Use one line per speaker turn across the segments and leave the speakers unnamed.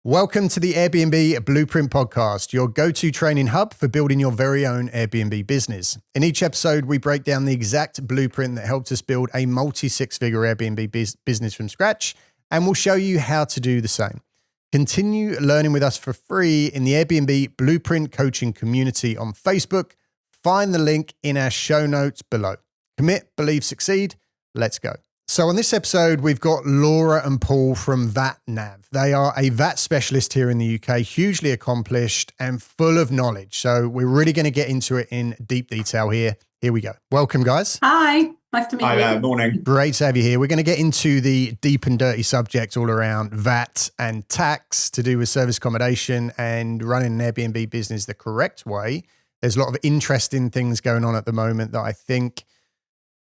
Welcome to the Airbnb Blueprint Podcast, your go-to training hub for building your very own Airbnb business. In each episode, we break down the exact blueprint that helped us build a multi-six-figure Airbnb business from scratch, and we'll show you how to do the same. Continue learning with us for free in the Airbnb Blueprint Coaching Community on Facebook. Find the link in our show notes below. Commit, believe, succeed. Let's go. So on this episode, we've got Laura and Paul from VATNAV. They are a VAT specialist here in the UK, hugely accomplished and full of knowledge. So we're really going to get into it in deep detail here. Here we go. Welcome, guys.
Hi. Nice to meet you.
Hi, morning.
Great to have you here. We're going to get into the deep and dirty subjects all around VAT and tax to do with service accommodation and running an Airbnb business the correct way. There's a lot of interesting things going on at the moment that I think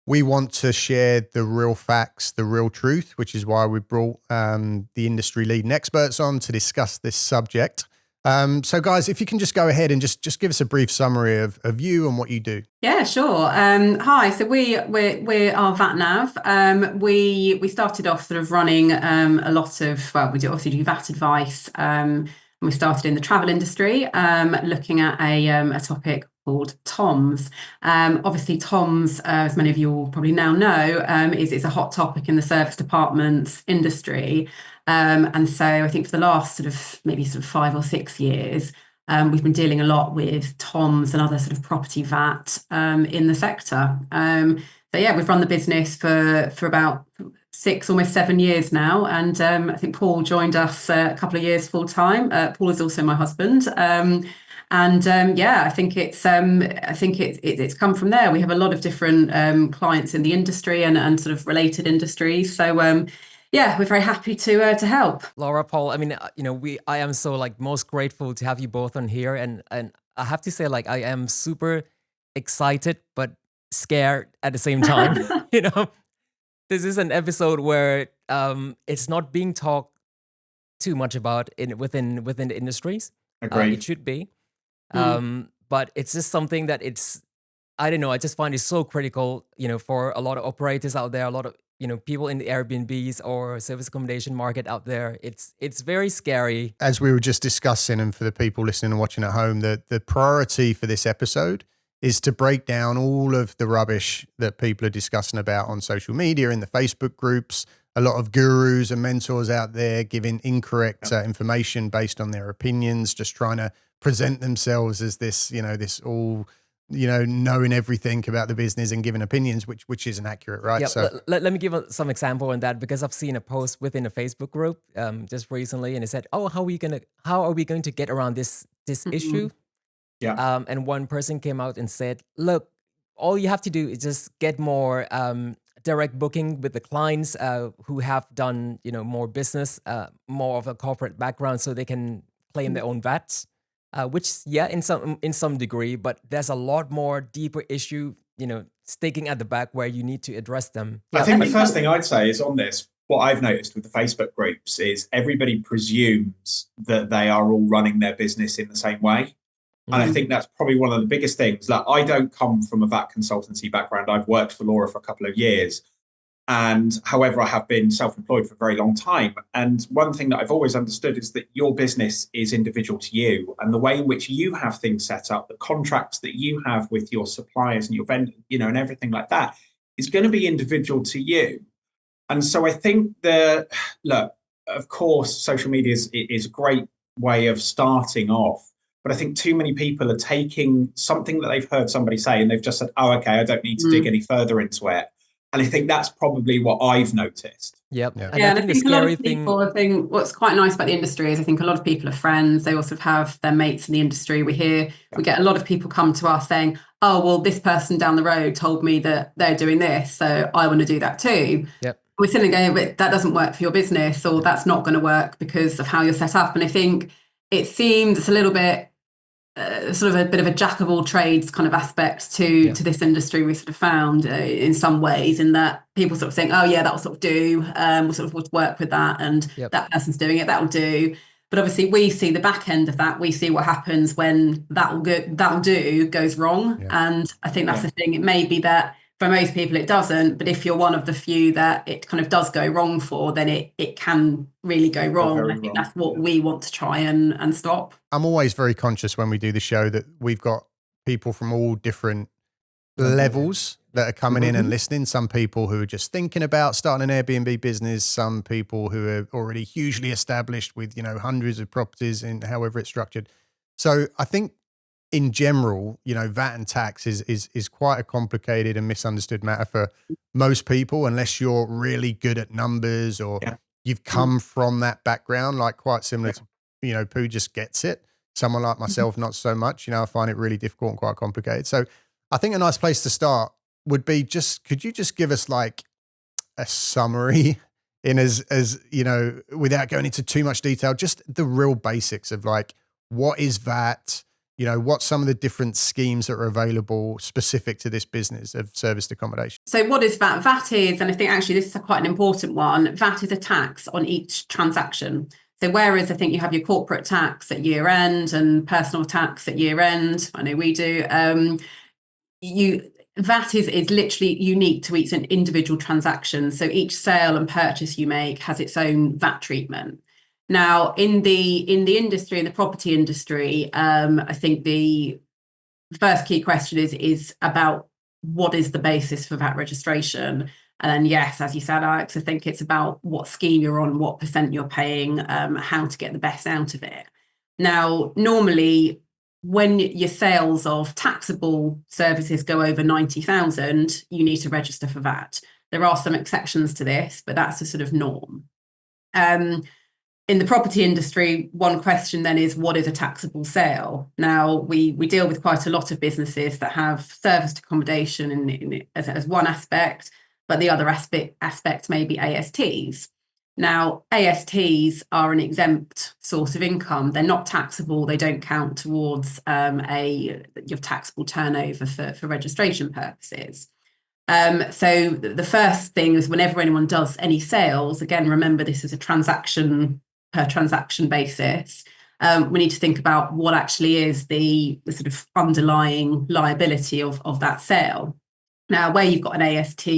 we want to share the real facts, the real truth, which is why we brought the industry leading experts on to discuss this subject. So guys, if you can just go ahead and just give us a brief summary of you and what you do.
Yeah, sure. Hi. So we are VATNAV. We started off sort of running a lot of, we do obviously do VAT advice. And we started in the travel industry, looking at a topic called TOMS. Obviously, TOMS, as many of you will probably now know, is a hot topic in the service departments industry. And so I think for the last maybe 5 or 6 years, we've been dealing a lot with TOMS and other sort of property VAT in the sector. So yeah, we've run the business for about 6, almost 7 years now, and I think Paul joined us a couple of years full time. Paul is also my husband. I think it's come from there. We have a lot of different clients in the industry and sort of related industries. So we're very happy to help.
Laura, Paul, I mean, I am so most grateful to have you both on here, and I have to say I am super excited but scared at the same time. This is an episode where it's not being talked too much about within the industries.
Agreed.
It should be. But it's just something that I don't know, I just find it so critical, for a lot of operators out there, a lot of, people in the Airbnbs or service accommodation market out there. It's very scary.
As we were just discussing, and for the people listening and watching at home, the priority for this episode is to break down all of the rubbish that people are discussing about on social media, in the Facebook groups, a lot of gurus and mentors out there giving incorrect information based on their opinions, just trying to present themselves as this, this all, knowing everything about the business and giving opinions, which isn't accurate, right?
Yeah,
so
let me give some example on that, because I've seen a post within a Facebook group just recently, and it said, "Oh, how are we going to get around this issue?"
Yeah.
And one person came out and said, "Look, all you have to do is just get more direct booking with the clients who have done, more business, more of a corporate background, so they can claim their own VAT." Which, in some degree, but there's a lot more deeper issue, sticking at the back where you need to address them.
I think the first thing I'd say is on this, what I've noticed with the Facebook groups is everybody presumes that they are all running their business in the same way. And I think that's probably one of the biggest things. I don't come from a VAT consultancy background. I've worked for Laura for a couple of years. And however, I have been self-employed for a very long time. And one thing that I've always understood is that your business is individual to you. And the way in which you have things set up, the contracts that you have with your suppliers and your vendors, and everything like that is going to be individual to you. And so I think of course, social media is a great way of starting off. But I think too many people are taking something that they've heard somebody say and they've just said, "Oh, okay, I don't need to dig any further into it." And I think that's probably what I've noticed.
Yep.
And I think a lot of people, I think what's quite nice about the industry is I think a lot of people are friends. They also have their mates in the industry. We get a lot of people come to us saying, "Oh, well, this person down the road told me that they're doing this, so I want to do that too."
Yep.
We're sitting there going, "But that doesn't work for your business, or that's not going to work because of how you're set up." And I think it seems a little bit sort of a bit of a jack of all trades kind of aspect to this industry. We sort of found in some ways, in that people sort of saying, "Oh yeah, that'll sort of do, we'll work with that, and that person's doing it, that'll do." But obviously we see the back end of that. We see what happens when that'll do goes wrong. And I think that's the thing. It may be that For most people, it doesn't. But if you're one of the few that it kind of does go wrong for, then it can really go wrong.
very
I think
wrong.
that's what we want to try and stop.
I'm always very conscious when we do the show that we've got people from all different levels that are coming in and listening. Some people who are just thinking about starting an Airbnb business, some people who are already hugely established with, hundreds of properties and however it's structured. So I think in general, VAT and tax is quite a complicated and misunderstood matter for most people, unless you're really good at numbers or you've come from that background, like quite similar to, Pooh just gets it. Someone like myself, not so much, I find it really difficult and quite complicated. So I think a nice place to start would be could you just give us like a summary in as without going into too much detail, just the real basics of like, what is VAT? What's some of the different schemes that are available specific to this business of serviced accommodation?
So what is VAT? VAT is, and I think actually this is quite an important one, VAT is a tax on each transaction. So whereas I think you have your corporate tax at year end and personal tax at year end, I know we do, VAT is literally unique to each individual transaction. So each sale and purchase you make has its own VAT treatment. Now, in the industry, in the property industry, I think the first key question is about what is the basis for VAT registration. And then, yes, as you said, Alex, I think it's about what scheme you're on, what percent you're paying, how to get the best out of it. Now, normally, when your sales of taxable services go over 90,000, you need to register for VAT. There are some exceptions to this, but that's the sort of norm. In the property industry, one question then is, what is a taxable sale? Now, we deal with quite a lot of businesses that have serviced accommodation as one aspect, but the other aspect may be ASTs. Now, ASTs are an exempt source of income. They're not taxable. They don't count towards your taxable turnover for registration purposes. So the first thing is whenever anyone does any sales, again, remember this is a transaction per transaction basis. We need to think about what actually is the sort of underlying liability of that sale. Now, where you've got an AST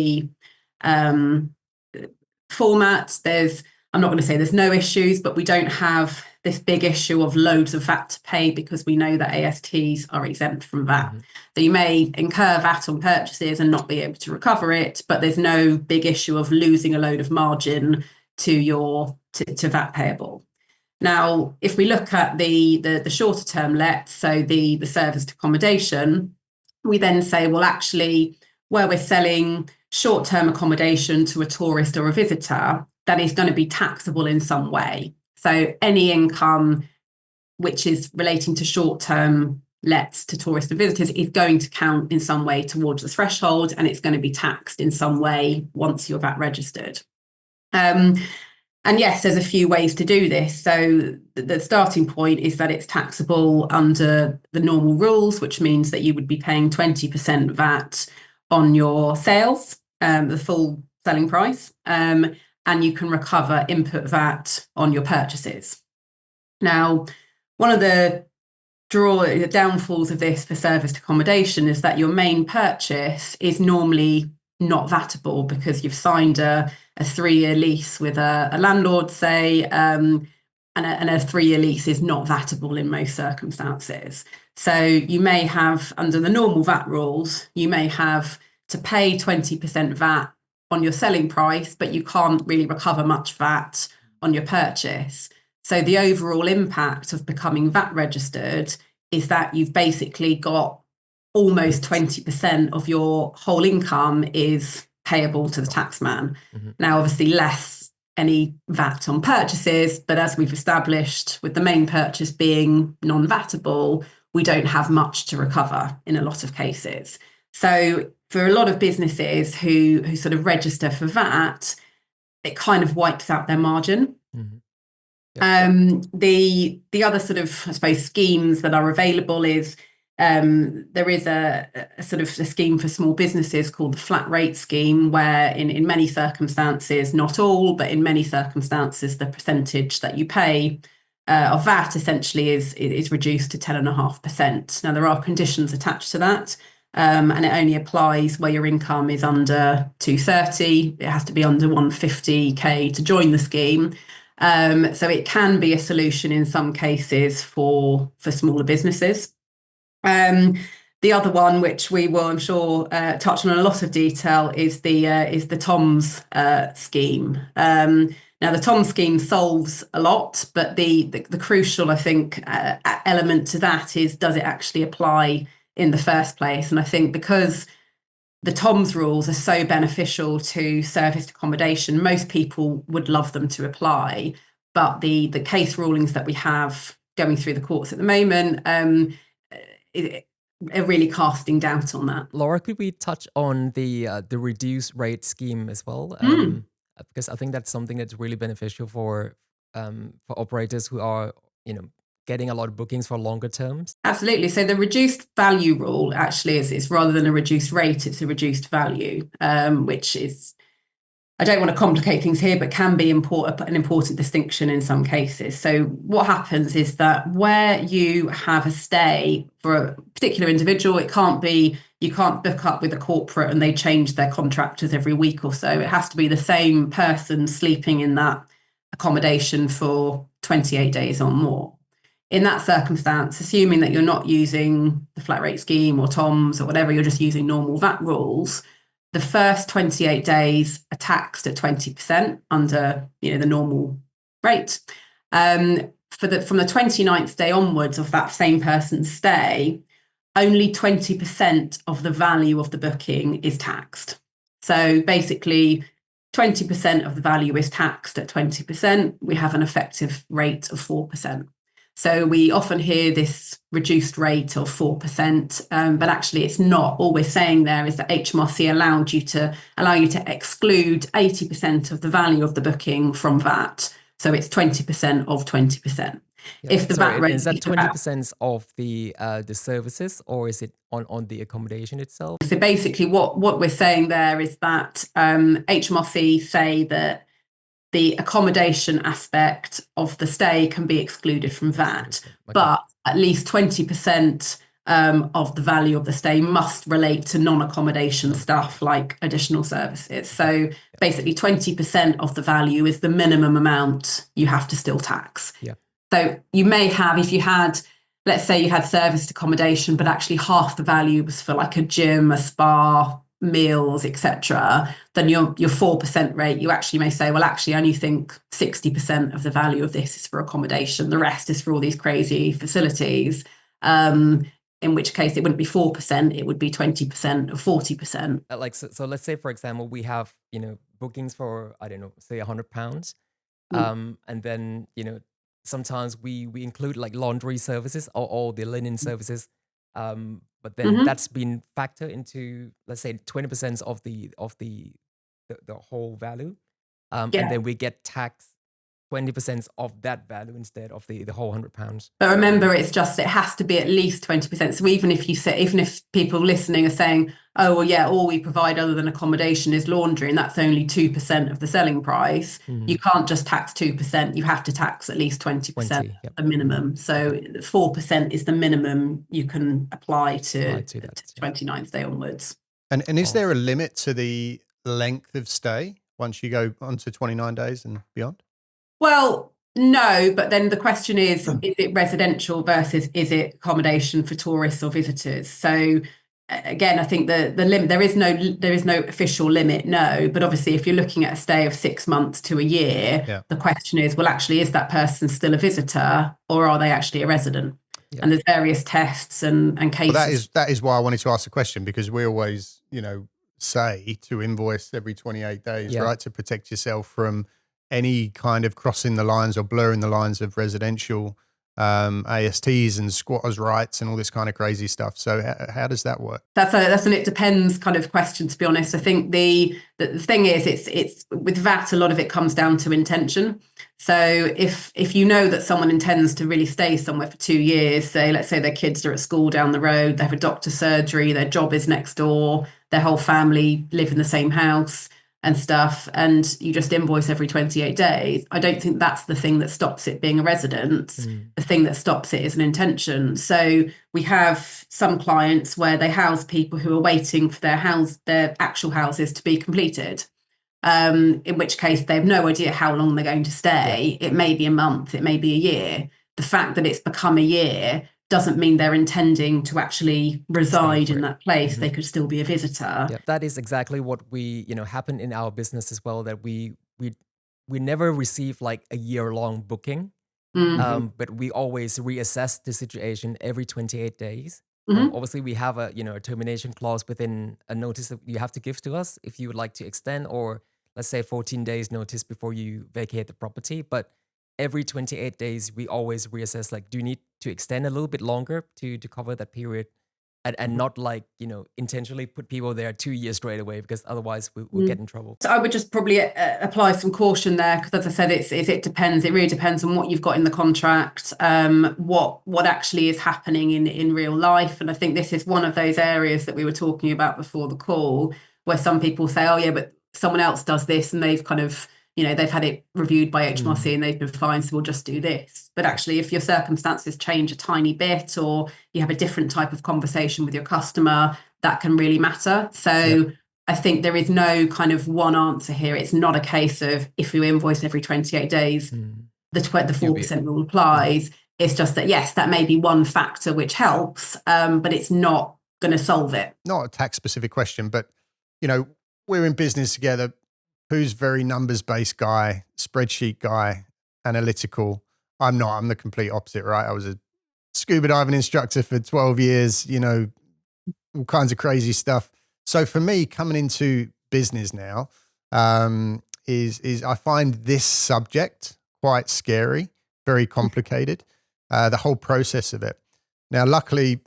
format, I'm not going to say there's no issues, but we don't have this big issue of loads of VAT to pay because we know that ASTs are exempt from VAT. So you may incur VAT on purchases and not be able to recover it, but there's no big issue of losing a load of margin to VAT payable. Now, if we look at the shorter term lets, so the serviced accommodation, we then say, well, actually, where we're selling short-term accommodation to a tourist or a visitor, that is going to be taxable in some way. So any income which is relating to short-term lets to tourists and visitors is going to count in some way towards the threshold, and it's going to be taxed in some way once you're VAT registered. And yes, there's a few ways to do this. So the starting point is that it's taxable under the normal rules, which means that you would be paying 20% VAT on your sales, the full selling price, and you can recover input VAT on your purchases. Now, one of the downfalls of this for serviced accommodation is that your main purchase is normally not VATable because you've signed a 3-year lease with a landlord, say, and a 3-year lease is not VATable in most circumstances. So you may have, under the normal VAT rules, you may have to pay 20% VAT on your selling price, but you can't really recover much VAT on your purchase. So the overall impact of becoming VAT registered is that you've basically got almost 20% of your whole income is payable to the taxman. Now, obviously less any VAT on purchases, but as we've established with the main purchase being non-VATable, we don't have much to recover in a lot of cases. So for a lot of businesses who sort of register for VAT, it kind of wipes out their margin. The other sort of, I suppose, schemes that are available is there is a sort of a scheme for small businesses called the flat rate scheme, where in many circumstances, not all, but in many circumstances, the percentage that you pay of VAT essentially is reduced to 10.5%. Now, there are conditions attached to that. and it only applies where your income is under 230. It has to be under 150k to join the scheme. So it can be a solution in some cases for smaller businesses. The other one, which we will, I'm sure, touch on in a lot of detail, is the TOMS scheme. Now, the TOMS scheme solves a lot, but the crucial, I think, element to that is, does it actually apply in the first place? And I think because the TOMS rules are so beneficial to serviced accommodation, most people would love them to apply. But the case rulings that we have going through the courts at the moment are really casting doubt on that.
Laura, could we touch on the reduced rate scheme as well? Because I think that's something that's really beneficial for operators who are, getting a lot of bookings for longer terms.
Absolutely. So the reduced value rule actually is rather than a reduced rate, it's a reduced value, which is, I don't want to complicate things here, but can be an important distinction in some cases. So what happens is that where you have a stay for a particular individual, you can't book up with a corporate and they change their contractors every week or so. It has to be the same person sleeping in that accommodation for 28 days or more. In that circumstance, assuming that you're not using the flat rate scheme or TOMS or whatever, you're just using normal VAT rules, the first 28 days are taxed at 20% under the normal rate. From the 29th day onwards of that same person's stay, only 20% of the value of the booking is taxed. So basically, 20% of the value is taxed at 20%. We have an effective rate of 4%. So we often hear this reduced rate of 4%, but actually it's not. All we're saying there is that HMRC allow you to exclude 80% of the value of the booking from VAT. So it's 20% of 20%.
Yeah.
If the VAT rate
is that 20% of the services, or is it on the accommodation itself?
So basically what we're saying there is that HMRC say that the accommodation aspect of the stay can be excluded from VAT, but at least 20% of the value of the stay must relate to non-accommodation stuff like additional services. So basically 20% of the value is the minimum amount you have to still tax.
Yeah.
So you may have, if you had, let's say you had serviced accommodation, but actually half the value was for like a gym, a spa, meals, etc., then your 4% rate, you actually may say, well, actually, I only think 60% of the value of this is for accommodation. The rest is for all these crazy facilities. In which case it wouldn't be 4%, it would be 20% or 40%.
So let's say, for example, we have, bookings for, I don't know, say £100. And then, sometimes we include like laundry services or the linen services. But then that's been factored into, let's say, 20% of the whole value, and then we get taxed 20% of that value instead of the whole £100.
But remember, it has to be at least 20%. So even if people listening are saying, oh well, yeah, all we provide other than accommodation is laundry, and that's only 2% of the selling price, you can't just tax 2%. You have to tax at least 20%, the minimum. So 4% is the minimum you can apply to the 29th day onwards.
And is there a limit to the length of stay once you go on to 29 days and beyond?
Well, no, but then the question is it residential versus is it accommodation for tourists or visitors? So again, I think the limit, there is no official limit, no, but obviously if you're looking at a stay of 6 months to a year, the question is, well, actually, is that person still a visitor or are they actually a resident? Yeah. And there's various tests and cases.
Well, that is why I wanted to ask the question, because we always, say to invoice every 28 days, right, to protect yourself from any kind of crossing the lines or blurring the lines of residential ASTs and squatters' rights and all this kind of crazy stuff. So how does that work?
That's an it depends kind of question, to be honest. I think the thing is, it's with VAT, a lot of it comes down to intention. So if you know that someone intends to really stay somewhere for 2 years, let's say their kids are at school down the road, they have a doctor's surgery, their job is next door, their whole family live in the same house, and stuff, and you just invoice every 28 days, I don't think that's the thing that stops it being a residence. The thing that stops it is an intention. So we have some clients where they house people who are waiting for their actual houses to be completed. In which case they have no idea how long they're going to stay. It may be a month, it may be a year. The fact that it's become a year doesn't mean they're intending to actually reside in that place. They could still be a visitor.
Yeah, that is exactly what we, happen in our business as well, that we never receive like a year-long booking, but we always reassess the situation every 28 days. Obviously, we have a termination clause within a notice that you have to give to us if you would like to extend, or let's say 14 days notice before you vacate the property. But every 28 days, we always reassess, like, do you need to extend a little bit longer to cover that period? And not like, intentionally put people there 2 years straight away, because otherwise we'll get in trouble.
So I would just probably apply some caution there, because as I said, it depends. It really depends on what you've got in the contract, what actually is happening in real life. And I think this is one of those areas that we were talking about before the call, where some people say, oh yeah, but someone else does this and they've kind of, they've had it reviewed by HMRC and they've been fine, so we'll just do this. But actually, if your circumstances change a tiny bit, or you have a different type of conversation with your customer, that can really matter. So I think there is no kind of one answer here. It's not a case of if you invoice every 28 days, the 4% rule applies. It's just that, yes, that may be one factor which helps, but it's not going to solve it.
Not a tax specific question, but, we're in business together. Who's very numbers-based guy, spreadsheet guy, analytical. I'm not. I'm the complete opposite, right? I was a scuba diving instructor for 12 years, all kinds of crazy stuff. So for me, coming into business now, is I find this subject quite scary, very complicated, the whole process of it. Now, luckily,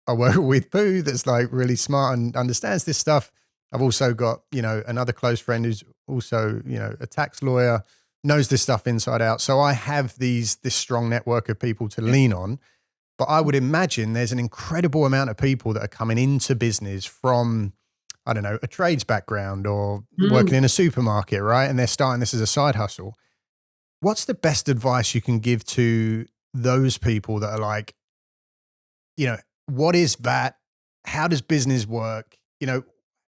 I work with Pooh that's like really smart and understands this stuff. I've also got, another close friend who's also, a tax lawyer, knows this stuff inside out. So I have this strong network of people to lean on. But I would imagine there's an incredible amount of people that are coming into business from, I don't know, a trades background or working in a supermarket, right? And they're starting this as a side hustle. What's the best advice you can give to those people that are like, what is VAT? How does business work?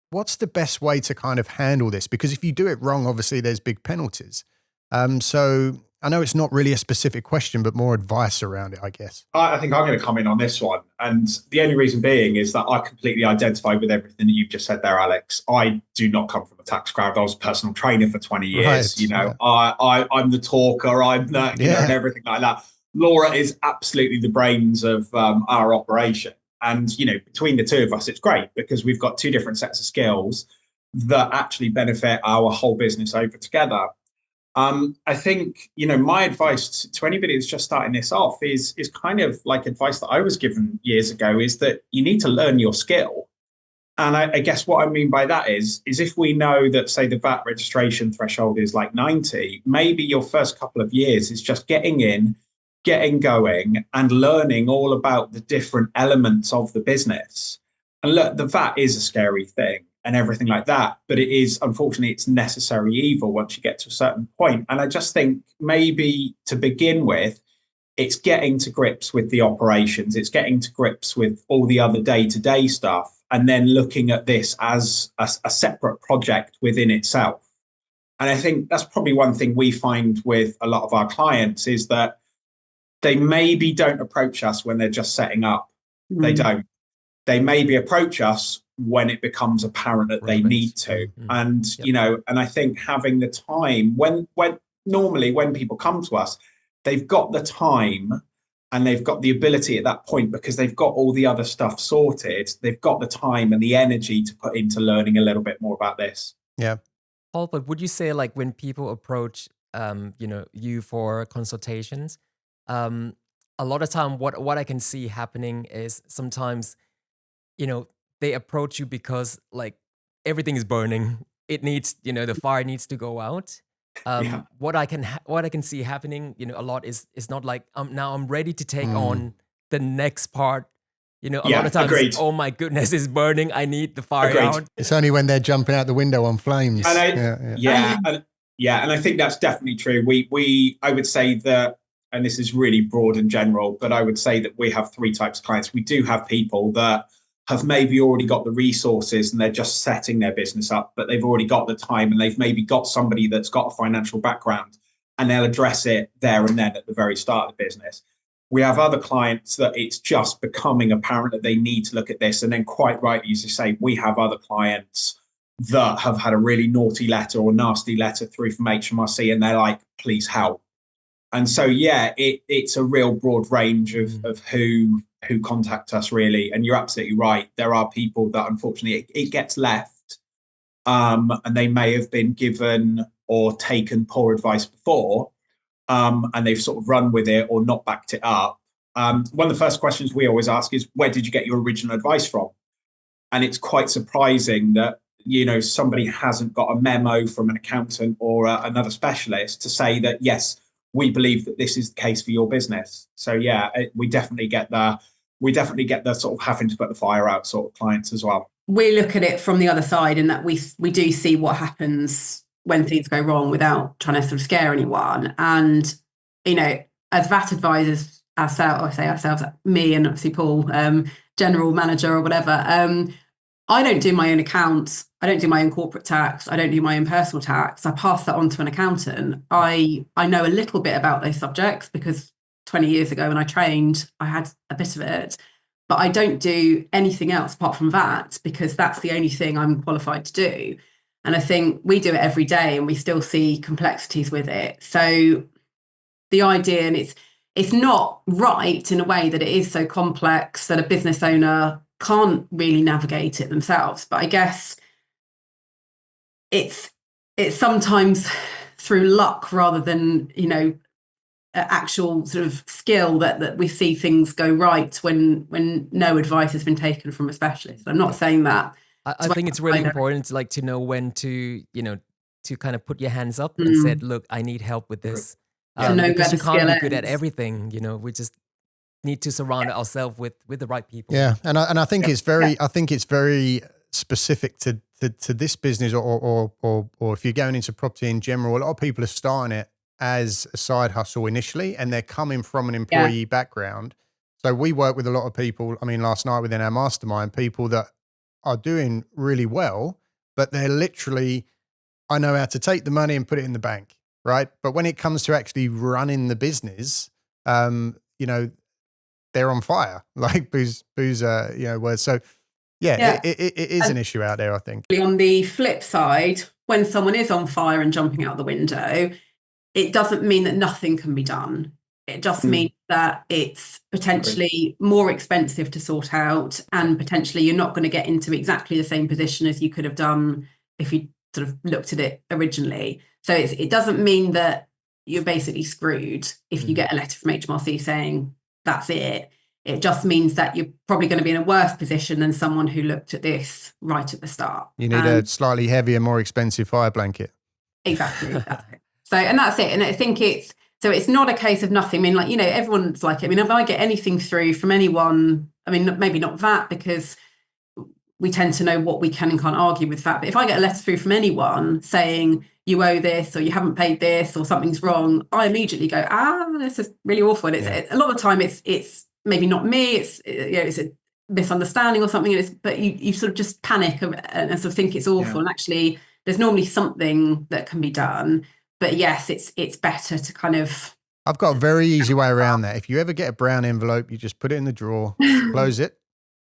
What's the best way to kind of handle this? Because if you do it wrong, obviously there's big penalties. So I know it's not really a specific question, but more advice around it, I guess.
I think I'm going to come in on this one. And the only reason being is that I completely identify with everything that you've just said there, Alex. I do not come from a tax crowd. I was a personal trainer for 20 years. I'm the talker, I'm the, and everything like that. Laura is absolutely the brains of our operation. And, between the two of us, it's great because we've got two different sets of skills that actually benefit our whole business over together. I think, my advice to anybody that's just starting this off is kind of like advice that I was given years ago, is that you need to learn your skill. And I guess what I mean by that is if we know that, say, the VAT registration threshold is like 90, maybe your first couple of years is just getting in, getting going and learning all about the different elements of the business. And look, the VAT is a scary thing and everything like that, but it is, unfortunately, it's necessary evil once you get to a certain point. And I just think maybe to begin with, it's getting to grips with the operations, it's getting to grips with all the other day-to-day stuff, and then looking at this as a separate project within itself. And I think that's probably one thing we find with a lot of our clients is that they maybe don't approach us when they're just setting up. They don't. They maybe approach us when it becomes apparent that they need to. And, and I think having the time when normally when people come to us, they've got the time and they've got the ability at that point because they've got all the other stuff sorted. They've got the time and the energy to put into learning a little bit more about this.
Yeah.
Paul, but would you say like when people approach, you for consultations, a lot of time what I can see happening is sometimes, they approach you because like everything is burning. It needs, the fire needs to go out. What I can see happening, a lot is not like now I'm ready to take on the next part, You know, a lot of times,
agreed.
oh my goodness, it's burning. I need the fire
Agreed.
out.
It's only when they're jumping out the window on flames.
And I think that's definitely true. I would say that, and this is really broad and general, but I would say that we have three types of clients. We do have people that have maybe already got the resources and they're just setting their business up, but they've already got the time and they've maybe got somebody that's got a financial background and they'll address it there and then at the very start of the business. We have other clients that it's just becoming apparent that they need to look at this. And then quite rightly, as you say, we have other clients that have had a really naughty letter or nasty letter through from HMRC and they're like, please help. And so, it's a real broad range of who contact us, really. And you're absolutely right. There are people that, unfortunately, it gets left and they may have been given or taken poor advice before and they've sort of run with it or not backed it up. One of the first questions we always ask is, where did you get your original advice from? And it's quite surprising that, you know, somebody hasn't got a memo from an accountant or another specialist to say that, yes, we believe that this is the case for your business. So we definitely get the sort of having to put the fire out sort of clients as well.
We look at it from the other side in that we do see what happens when things go wrong without trying to sort of scare anyone. And, you know, as VAT advisors ourselves, me and obviously Paul, general manager or whatever, I don't do my own accounts. I don't do my own corporate tax. I don't do my own personal tax. I pass that on to an accountant. I know a little bit about those subjects because 20 years ago when I trained, I had a bit of it. But I don't do anything else apart from that because that's the only thing I'm qualified to do. And I think we do it every day and we still see complexities with it. So the idea, and it's not right in a way that it is so complex that a business owner can't really navigate it themselves. But I guess it's sometimes through luck rather than, you know, actual sort of skill that we see things go right when no advice has been taken from a specialist. I'm not saying that.
I think it's really important to know when to, you know, to kind of put your hands up and said, look, I need help with this.
To know
because
where
you
the
can't
skill
be good at
is.
everything, you know, we just need to surround ourselves with the right people.
Yeah. And I think it's very specific to this business or if you're going into property in general, a lot of people are starting it as a side hustle initially and they're coming from an employee background. So we work with a lot of people. I mean, last night within our mastermind, people that are doing really well, but they're literally, I know how to take the money and put it in the bank, right? But when it comes to actually running the business, you know, they're on fire, like Pooh's words. So it is an issue out there, I think.
On the flip side, when someone is on fire and jumping out the window, it doesn't mean that nothing can be done. It just means that it's potentially more expensive to sort out and potentially you're not going to get into exactly the same position as you could have done if you sort of looked at it originally. So it doesn't mean that you're basically screwed if you get a letter from HMRC saying that's it. It just means that you're probably going to be in a worse position than someone who looked at this right at the start.
You need a slightly heavier, more expensive fire blanket.
Exactly. That's it. So, and that's it. And I think it's not a case of nothing. I mean, like, you know, everyone's like, I mean, if I get anything through from anyone, I mean, maybe not VAT because we tend to know what we can and can't argue with VAT. But if I get a letter through from anyone saying you owe this or you haven't paid this or something's wrong, I immediately go, this is really awful. And a lot of the time it's maybe not me. It's a misunderstanding or something. But you sort of just panic and sort of think it's awful. And actually, there's normally something that can be done. But yes, it's better to kind of.
I've got a very easy way around that. If you ever get a brown envelope, you just put it in the drawer, close it,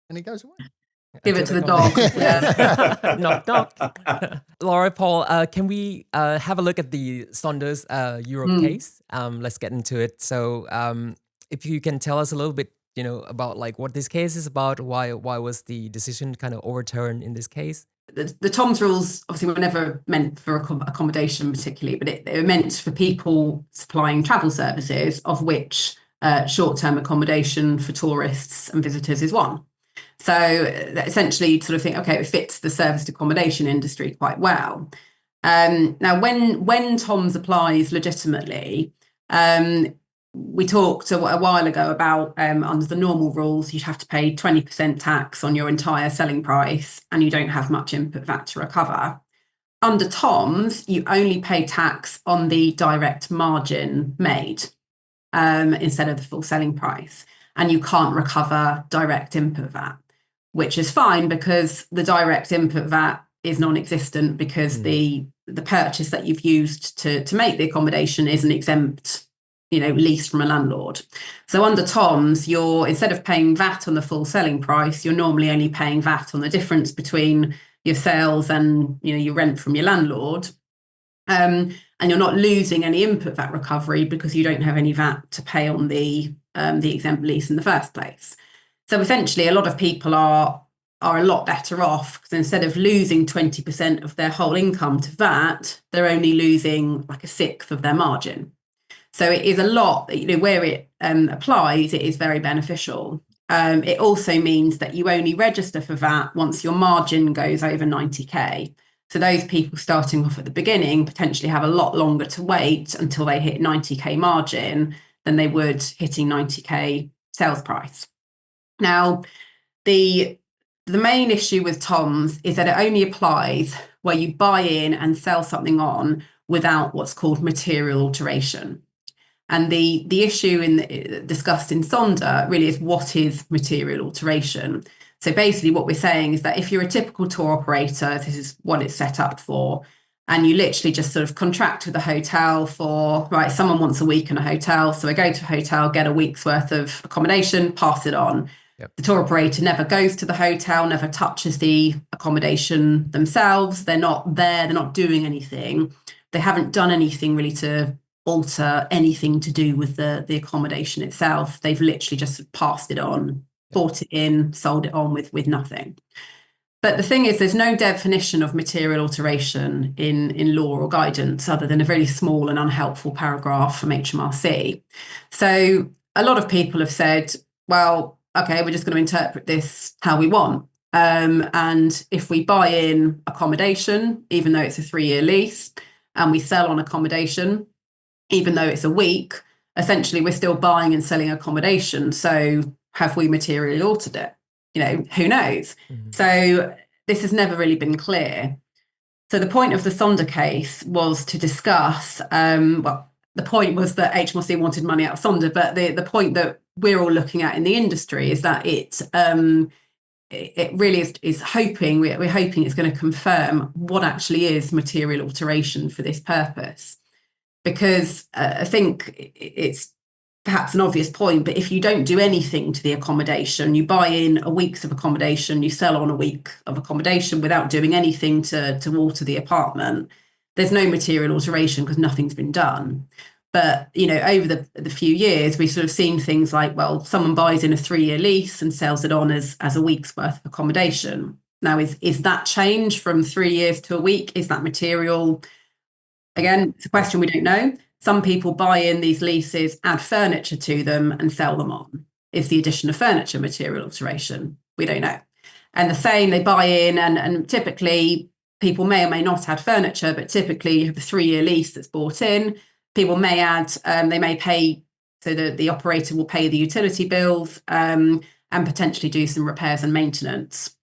and it goes away.
Give it to the dog.
Knock, knock. Laura, Paul, can we have a look at the Sonder's Europe case? Let's get into it. So if you can tell us a little bit, you know, about like what this case is about, why was the decision kind of overturned in this case?
The TOMS rules obviously were never meant for accommodation particularly, but they were meant for people supplying travel services, of which short-term accommodation for tourists and visitors is one. So essentially you'd sort of think, okay, it fits the serviced accommodation industry quite well. Now, when TOMS applies legitimately, we talked a while ago about under the normal rules, you'd have to pay 20% tax on your entire selling price, and you don't have much input VAT to recover. Under Tom's, you only pay tax on the direct margin made instead of the full selling price, and you can't recover direct input VAT, which is fine because the direct input VAT is non-existent because the purchase that you've used to make the accommodation is an exempt, lease from a landlord. So under Tom's, you're, instead of paying VAT on the full selling price, you're normally only paying VAT on the difference between your sales and your rent from your landlord. And you're not losing any input VAT recovery because you don't have any VAT to pay on the exempt lease in the first place. So essentially, a lot of people are a lot better off because instead of losing 20% of their whole income to VAT, they're only losing like a sixth of their margin. So it is a lot, where it applies, it is very beneficial. It also means that you only register for VAT once your margin goes over 90k. So those people starting off at the beginning potentially have a lot longer to wait until they hit 90k margin than they would hitting 90k sales price. Now, the main issue with Tom's is that it only applies where you buy in and sell something on without what's called material alteration. And the issue discussed in Sonder really is, what is material alteration? So basically what we're saying is that if you're a typical tour operator, this is what it's set up for, and you literally just sort of contract with a hotel for, right, someone wants a week in a hotel, so I go to a hotel, get a week's worth of accommodation, pass it on. Yep. The tour operator never goes to the hotel, never touches the accommodation themselves. They're not there, they're not doing anything. They haven't done anything really to alter anything to do with the accommodation itself. They've literally just passed it on, bought it in, sold it on with nothing. But the thing is, there's no definition of material alteration in law or guidance other than a very small and unhelpful paragraph from HMRC. So a lot of people have said, well, okay, we're just going to interpret this how we want. And if we buy in accommodation, even though it's a 3-year lease, and we sell on accommodation, even though it's a week, essentially we're still buying and selling accommodation. So have we materially altered it? Who knows? Mm-hmm. So this has never really been clear. So the point of the Sonder case was to discuss, the point was that HMRC wanted money out of Sonder, but the point that we're all looking at in the industry is that it really is hoping, we're hoping it's going to confirm what actually is material alteration for this purpose. Because I think it's perhaps an obvious point, but if you don't do anything to the accommodation, you buy in a week's of accommodation, you sell on a week of accommodation without doing anything to alter the apartment, there's no material alteration because nothing's been done. But, over the few years, we've sort of seen things like, well, someone buys in a 3-year lease and sells it on as a week's worth of accommodation. Now, is that change from 3 years to a week? Is that material? Again, it's a question we don't know. Some people buy in these leases, add furniture to them and sell them on. Is the addition of furniture material alteration? We don't know. And the same, they buy in and typically people may or may not add furniture, but typically you have a 3-year lease that's bought in. People may add, they may pay, so the operator will pay the utility bills and potentially do some repairs and maintenance.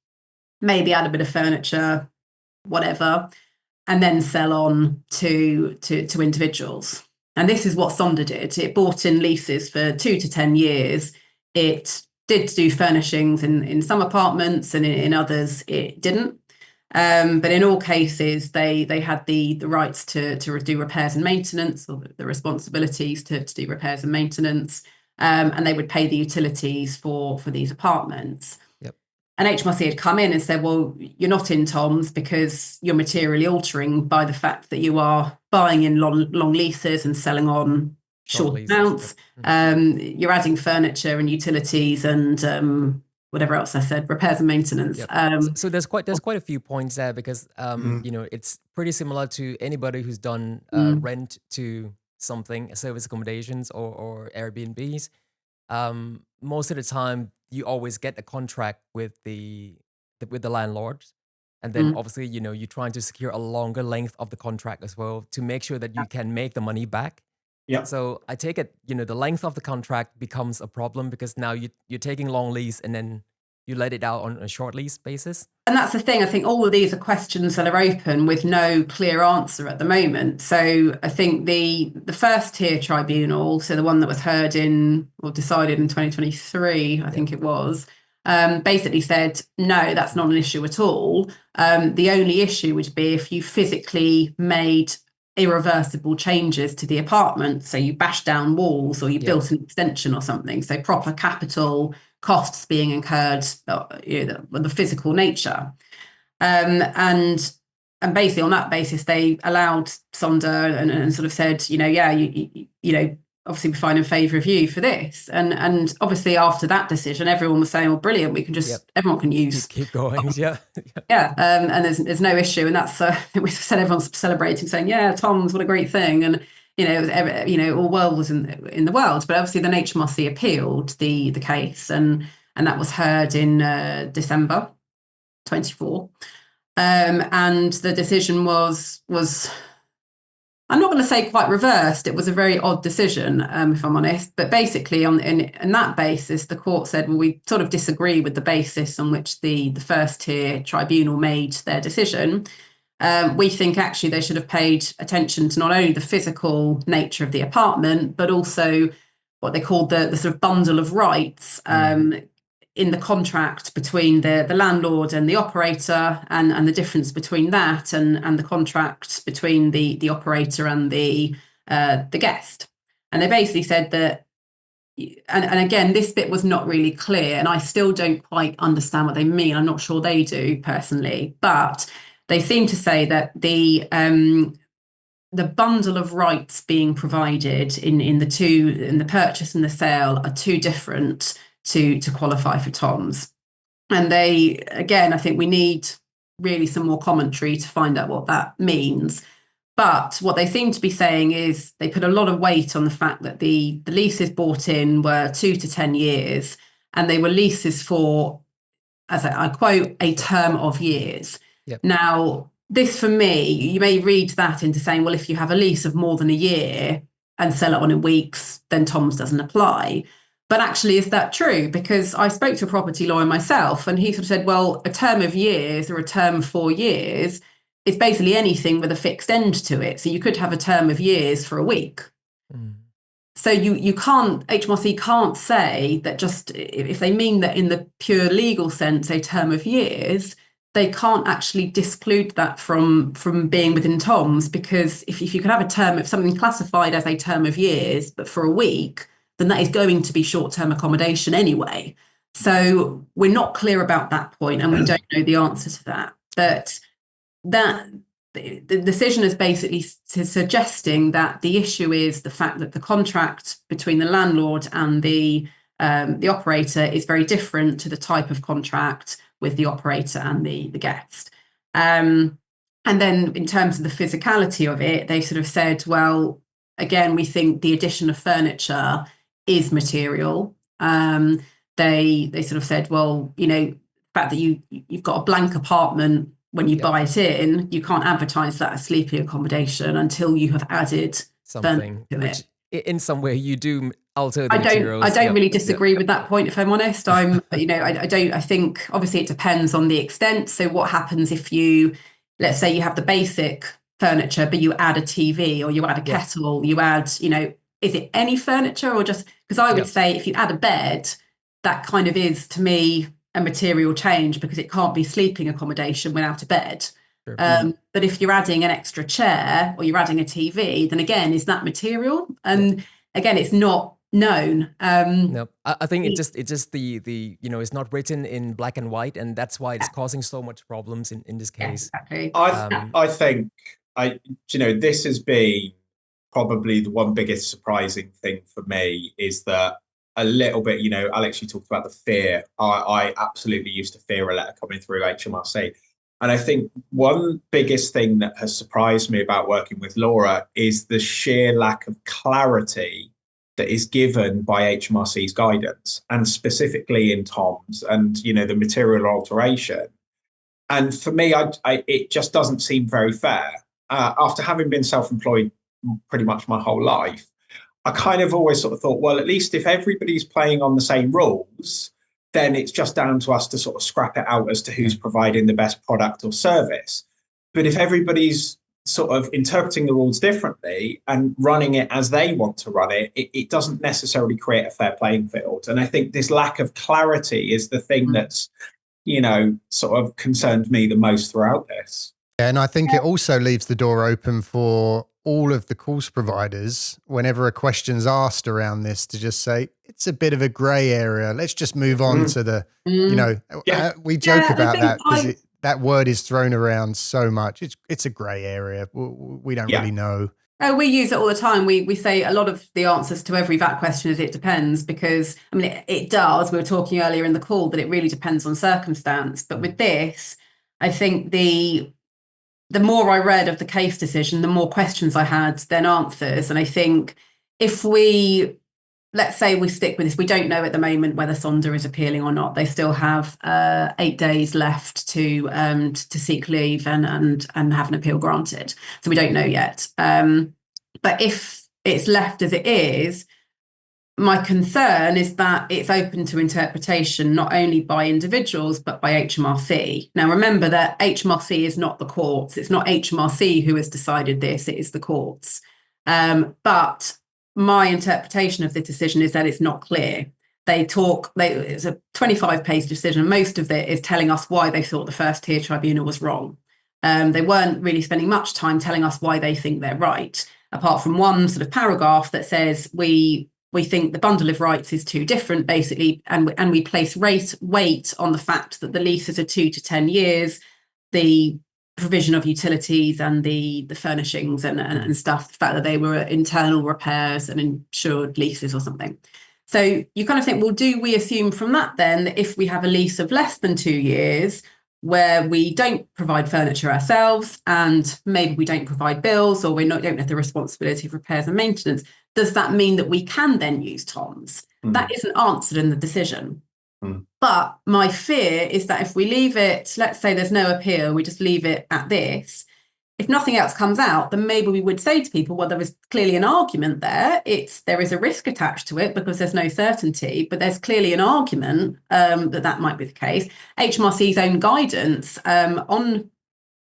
Maybe add a bit of furniture, whatever, and then sell on to individuals. And this is what Sonder did. It bought in leases for 2 to 10 years. It did do furnishings in some apartments, and in others it didn't. But in all cases, they had the rights to do repairs and maintenance, or the responsibilities to do repairs and maintenance, and they would pay the utilities for these apartments. And HMRC had come in and said, well, you're not in Tom's because you're materially altering by the fact that you are buying in long leases and selling on short amounts. Yep. You're adding furniture and utilities and whatever else I said, repairs and maintenance.
Yep. So there's quite a few points there because it's pretty similar to anybody who's done rent to something, service accommodations or Airbnbs. Most of the time you always get a contract with the landlord, and then obviously you're trying to secure a longer length of the contract as well to make sure that you can make the money back.
Yeah.
So I take it, the length of the contract becomes a problem because now you're taking long lease and then you let it out on a short lease basis.
And that's the thing. I think all of these are questions that are open with no clear answer at the moment. So I think the first tier tribunal, so the one that was heard decided in 2023, I think it was, basically said, no, that's not an issue at all. The only issue would be if you physically made irreversible changes to the apartment. So you bashed down walls or you built an extension or something. So proper capital costs being incurred, the physical nature. And basically on that basis, they allowed Sonder and sort of said, you obviously we find in favour of you for this. And obviously after that decision, everyone was saying, well, brilliant, we can just, everyone can use.
Keep going, yeah.
And there's no issue. And that's, we said everyone's celebrating, saying, yeah, Tom's, what a great thing. And, all world was in the world. But obviously then HMRC appealed the case and that was heard in December 24. And the decision was I'm not going to say quite reversed. It was a very odd decision, if I'm honest. But basically, in that basis, the court said, well, we sort of disagree with the basis on which the first tier tribunal made their decision. We think actually they should have paid attention to not only the physical nature of the apartment, but also what they called the sort of bundle of rights in the contract between the landlord and the operator, and the difference between that and the contract between the operator and the guest. And they basically said that, and again, this bit was not really clear, and I still don't quite understand what they mean. I'm not sure they do personally, but they seem to say that the bundle of rights being provided in the purchase and the sale are too different to qualify for Tom's. And I think we need really some more commentary to find out what that means. But what they seem to be saying is they put a lot of weight on the fact that the leases bought in were 2 to 10 years, and they were leases for, as I quote, a term of years.
Yep.
Now, this for me, you may read that into saying, well, if you have a lease of more than a year and sell it on in weeks, then Tom's doesn't apply. But actually, is that true? Because I spoke to a property lawyer myself, and he sort of said, well, a term of years or a term of 4 years is basically anything with a fixed end to it. So you could have a term of years for a week. So you can't, HMRC can't say that just if they mean that in the pure legal sense, a term of years, they can't actually disclude that from being within Tom's, because if you could have a term of something classified as a term of years, but for a week, then that is going to be short-term accommodation anyway. So we're not clear about that point, and we don't know the answer to that. But that the decision is basically suggesting that the issue is the fact that the contract between the landlord and the operator is very different to the type of contract with the operator and the guest. And then in terms of the physicality of it, they sort of said, well, again, we think the addition of furniture is material. They sort of said, well, the fact that you've got a blank apartment when you buy it in, you can't advertise that as sleeping accommodation until you have added
something
to
which
it.
in some way you do alter the materials.
I don't really disagree with that point, if I'm honest. I think obviously it depends on the extent. So what happens if let's say you have the basic furniture, but you add a TV or you add a kettle, you add, is it any furniture or just, because I would say if you add a bed, that kind of is to me a material change, because it can't be sleeping accommodation without a bed.
Sure.
But if you're adding an extra chair or you're adding a TV, then again, is that material? And again, it's not known.
No, I think it's just the it's not written in black and white, and that's why it's causing so much problems in this case.
Exactly.
I think this has been probably the one biggest surprising thing for me, is that a little bit, Alex, you talked about the fear. I absolutely used to fear a letter coming through HMRC. And I think one biggest thing that has surprised me about working with Laura is the sheer lack of clarity that is given by HMRC's guidance, and specifically in Tom's and, the material alteration. And for me, it just doesn't seem very fair. After having been self-employed pretty much my whole life, I kind of always sort of thought, well, at least if everybody's playing on the same rules, then it's just down to us to sort of scrap it out as to who's providing the best product or service. But if everybody's sort of interpreting the rules differently and running it as they want to run it, it doesn't necessarily create a fair playing field. And I think this lack of clarity is the thing that's, sort of concerned me the most throughout this.
Yeah, and I think it also leaves the door open for all of the course providers, whenever a question's asked around this, to just say, it's a bit of a grey area. Let's just move on to the, we joke about that because that word is thrown around so much. It's a grey area. We don't really know.
Oh, we use it all the time. We say a lot of the answers to every VAT question is it depends, because I mean it does. We were talking earlier in the call that it really depends on circumstance. But with this, I think the more I read of the case decision, the more questions I had than answers. And I think if let's say we stick with this, we don't know at the moment whether Sonder is appealing or not. They still have 8 days left to seek leave and have an appeal granted. So we don't know yet. But if it's left as it is, my concern is that it's open to interpretation, not only by individuals, but by HMRC. Now, remember that HMRC is not the courts. It's not HMRC who has decided this. It is the courts. But my interpretation of the decision is that it's not clear. It's a 25-page decision. Most of it is telling us why they thought the first tier tribunal was wrong. They weren't really spending much time telling us why they think they're right, apart from one sort of paragraph that says we think the bundle of rights is too different, basically, and we place weight on the fact that the leases are 2 to 10 years, the provision of utilities and the furnishings and stuff, the fact that they were internal repairs and insured leases or something. So you kind of think, well, do we assume from that then that if we have a lease of less than 2 years where we don't provide furniture ourselves and maybe we don't provide bills or don't have the responsibility of repairs and maintenance, does that mean that we can then use TOMS? That isn't answered in the decision. But my fear is that if we leave it, let's say there's no appeal, we just leave it at this. If nothing else comes out, then maybe we would say to people, well, there is clearly an argument there. There is a risk attached to it because there's no certainty, but there's clearly an argument that might be the case. HMRC's own guidance on,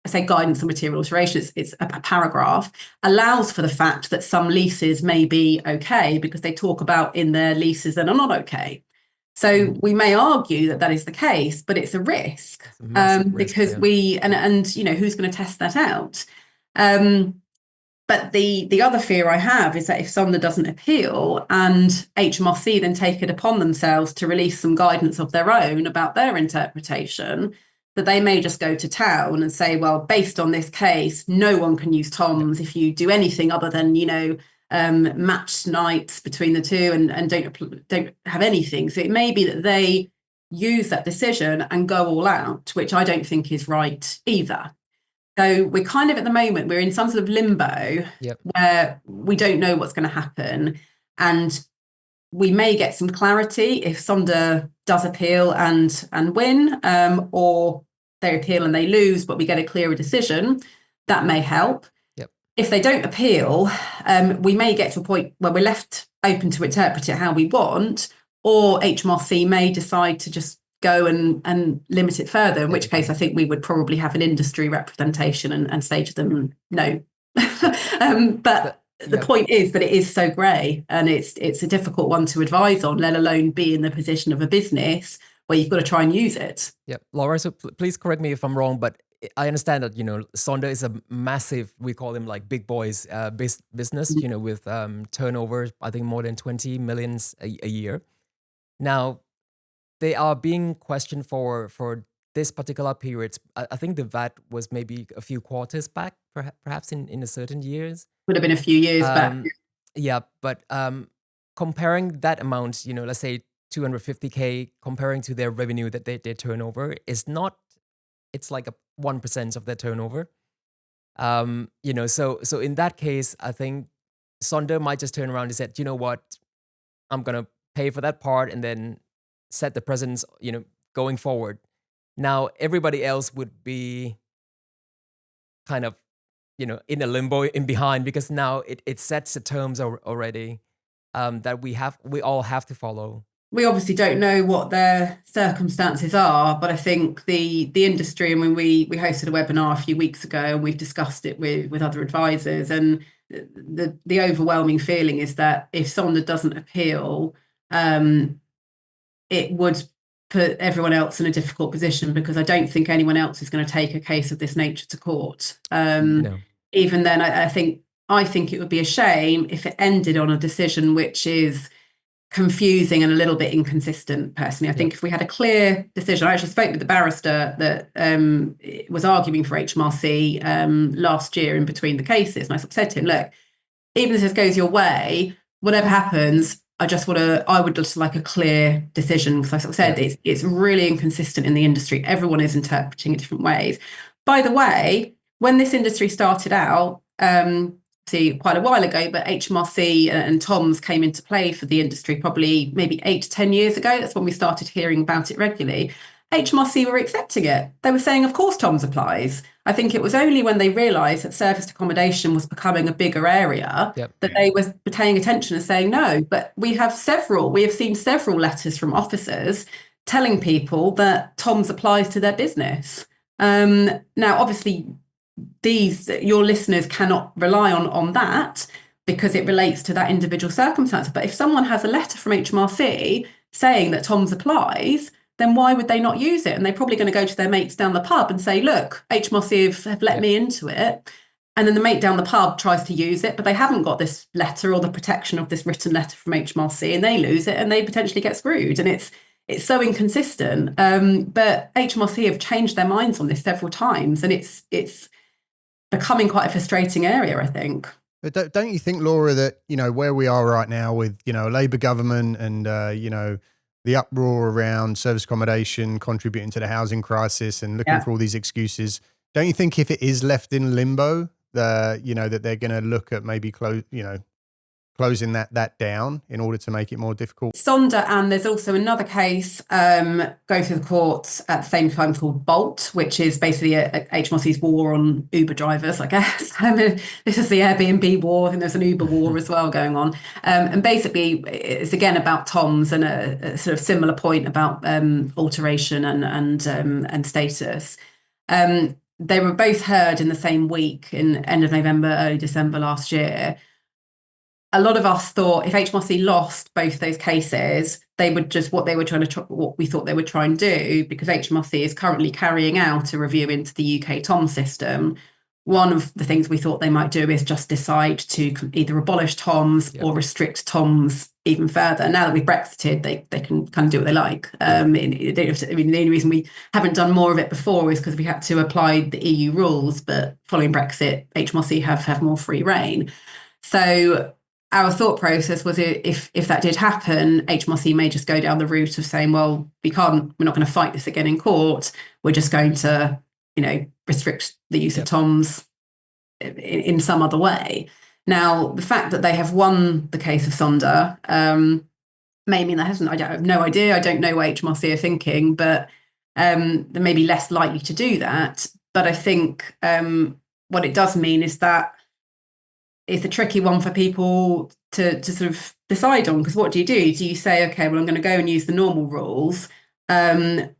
I say guidance on material alteration, it's a paragraph, allows for the fact that some leases may be okay because they talk about in their leases that are not okay. So we may argue that is the case, but it's a risk, because who's going to test that out? But the other fear I have is that if Sonder doesn't appeal and HMRC then take it upon themselves to release some guidance of their own about their interpretation, that they may just go to town and say, well, based on this case, no one can use TOMS if you do anything other than, matched nights between the two and don't have anything. So it may be that they use that decision and go all out, which I don't think is right either. So we're kind of at the moment, we're in some sort of limbo where we don't know what's going to happen. And we may get some clarity if Sonder does appeal and win, or they appeal and they lose, but we get a clearer decision. That may help. If they don't appeal, we may get to a point where we're left open to interpret it how we want, or HMRC may decide to just go and limit it further, in which case I think we would probably have an industry representation and say to them, no. But the point is that it is so grey and it's a difficult one to advise on, let alone be in the position of a business where you've got to try and use it.
Yeah, Laura, so please correct me if I'm wrong, but I understand that, Sonder is a massive, we call them like big boys business, with turnover, I think more than 20 millions a year. Now, they are being questioned for this particular period. I think the VAT was maybe a few quarters back, perhaps in a certain years.
Would have been a few years back.
Yeah, but comparing that amount, let's say 250K, comparing to their revenue that their turnover is not, it's like 1% of their turnover. So in that case, I think Sonder might just turn around and said, you know what, I'm going to pay for that part and then set the precedence, going forward. Now, everybody else would be kind of, in a limbo in behind because now it sets the terms already. that we all have to follow?
We obviously don't know what their circumstances are, but I think the industry, I mean, we hosted a webinar a few weeks ago and we've discussed it with other advisors, and the overwhelming feeling is that if Sonder doesn't appeal, it would put everyone else in a difficult position, because I don't think anyone else is going to take a case of this nature to court.
No.
Even then, I think it would be a shame if it ended on a decision which is confusing and a little bit inconsistent. Personally, I think if we had a clear decision, I actually spoke with the barrister that was arguing for HMRC last year in between the cases, and I sort of said to him, look, even if this goes your way, whatever happens, I would just like a clear decision, because I sort of said it's really inconsistent in the industry. Everyone is interpreting it different ways. By the way, when this industry started out, quite a while ago, but HMRC and TOMS came into play for the industry probably maybe 8 to 10 years ago. That's when we started hearing about it regularly. HMRC were accepting it. They were saying, of course, TOMS applies. I think it was only when they realised that serviced accommodation was becoming a bigger area that they were paying attention and saying no. But we have seen several letters from officers telling people that TOMS applies to their business. Now, obviously, your listeners cannot rely on that, because it relates to that individual circumstance. But if someone has a letter from HMRC saying that TOMS applies, then why would they not use it? And they're probably going to go to their mates down the pub and say, look, HMRC have let me into it. And then the mate down the pub tries to use it, but they haven't got this letter or the protection of this written letter from HMRC, and they lose it and they potentially get screwed. And it's so inconsistent. But HMRC have changed their minds on this several times, and it's becoming quite a frustrating area, I think.
But don't you think, Laura, that, where we are right now with, a Labour government and, the uproar around service accommodation contributing to the housing crisis and looking for all these excuses, don't you think if it is left in limbo, that they're going to look at maybe closing that down in order to make it more difficult?
Sonder, and there's also another case going through the courts at the same time called Bolt, which is basically HMRC's war on Uber drivers, I guess. I mean, this is the Airbnb war, and there's an Uber war as well going on. And basically, it's again about TOMS and a sort of similar point about alteration and status. They were both heard in the same week, in end of November, early December last year. A lot of us thought if HMRC lost both those cases, they would just what we thought they would try and do, because HMRC is currently carrying out a review into the UK TOMS system. One of the things we thought they might do is just decide to either abolish TOMS or restrict TOMS even further. Now that we've Brexited, they can kind of do what they like. The only reason we haven't done more of it before is because we had to apply the EU rules, but following Brexit, HMRC have more free reign. So our thought process was, if that did happen, HMRC may just go down the route of saying, well, we're not going to fight this again in court. We're just going to, restrict the use of TOMS in some other way. Now, the fact that they have won the case of Sonder may mean I have no idea. I don't know what HMRC are thinking, but they may be less likely to do that. But I think what it does mean is that it's a tricky one for people to sort of decide on, because what do? Do you say, okay, well, I'm going to go and use the normal rules and